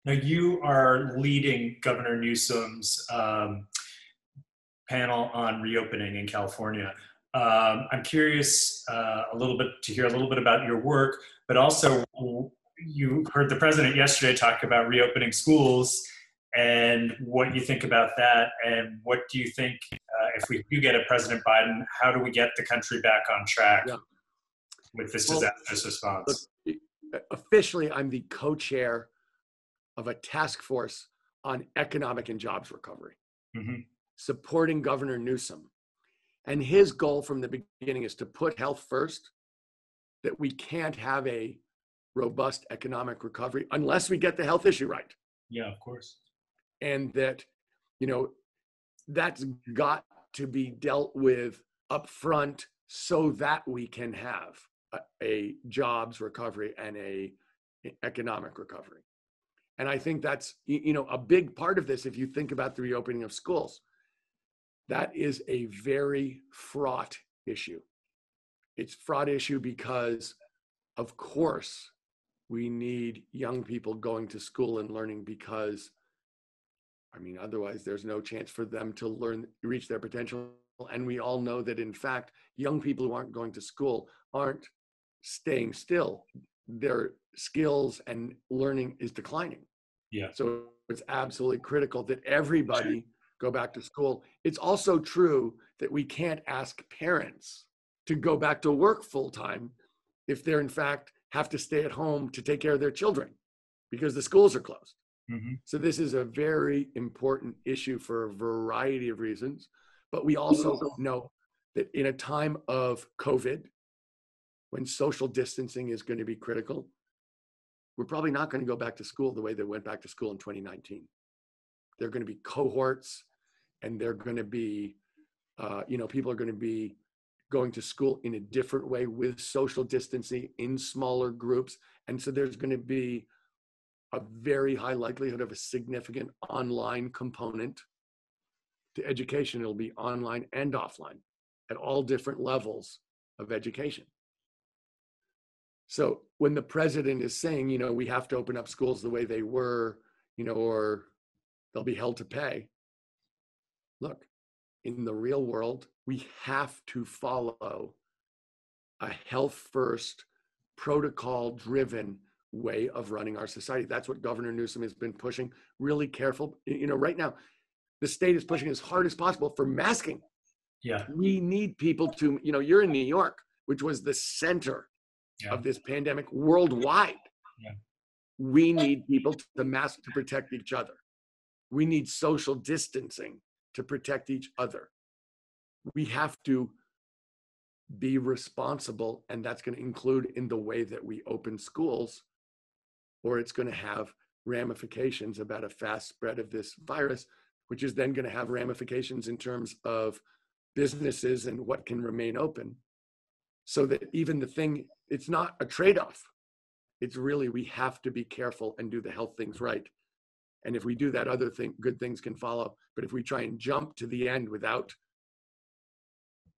Now you are leading Governor Newsom's panel on reopening in California. I'm curious a little bit to hear a little bit about your work, but also you heard the president yesterday talk about reopening schools and what you think about that, and what do you think if we do get a President Biden, how do we get the country back on track Yeah. with this Well, disastrous response? look, officially, I'm the co-chair of a task force on economic and jobs recovery, supporting Governor Newsom. And his goal from the beginning is to put health first, that we can't have a robust economic recovery unless we get the health issue right. Yeah, of course. And that, that's got to be dealt with upfront so that we can have a jobs recovery and a economic recovery. And I think that's, a big part of this. If you think about the reopening of schools, that is a very fraught issue. It's a fraught issue because, of course, we need young people going to school and learning, because otherwise there's no chance for them to reach their potential. And we all know that, in fact, young people who aren't going to school aren't staying still. Their skills and learning is declining. Yeah. So it's absolutely critical that everybody go back to school. It's also true that we can't ask parents to go back to work full time if they're in fact have to stay at home to take care of their children because the schools are closed. So this is a very important issue for a variety of reasons. But we also know that in a time of COVID, when social distancing is going to be critical, we're probably not going to go back to school the way they went back to school in 2019. They're going to be cohorts, and they're going to be, people are going to be going to school in a different way with social distancing in smaller groups. And so there's going to be a very high likelihood of a significant online component to education. It'll be online and offline at all different levels of education. So when the president is saying, we have to open up schools the way they were, or they'll be held to pay. Look, in the real world, we have to follow a health first, protocol driven way of running our society. That's what Governor Newsom has been pushing, really careful. Right now, the state is pushing as hard as possible for masking. Yeah. We need people to, you're in New York, which was the center of this pandemic worldwide. Yeah. We need people to mask to protect each other. We need social distancing to protect each other. We have to be responsible, and that's going to include in the way that we open schools, or it's going to have ramifications about a fast spread of this virus, which is then going to have ramifications in terms of businesses and what can remain open. So that even it's not a trade-off. It's really, we have to be careful and do the health things right. And if we do that, good things can follow. But if we try and jump to the end without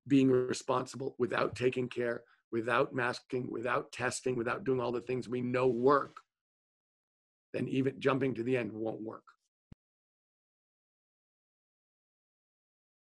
being responsible, without taking care, without masking, without testing, without doing all the things we know work, then even jumping to the end won't work.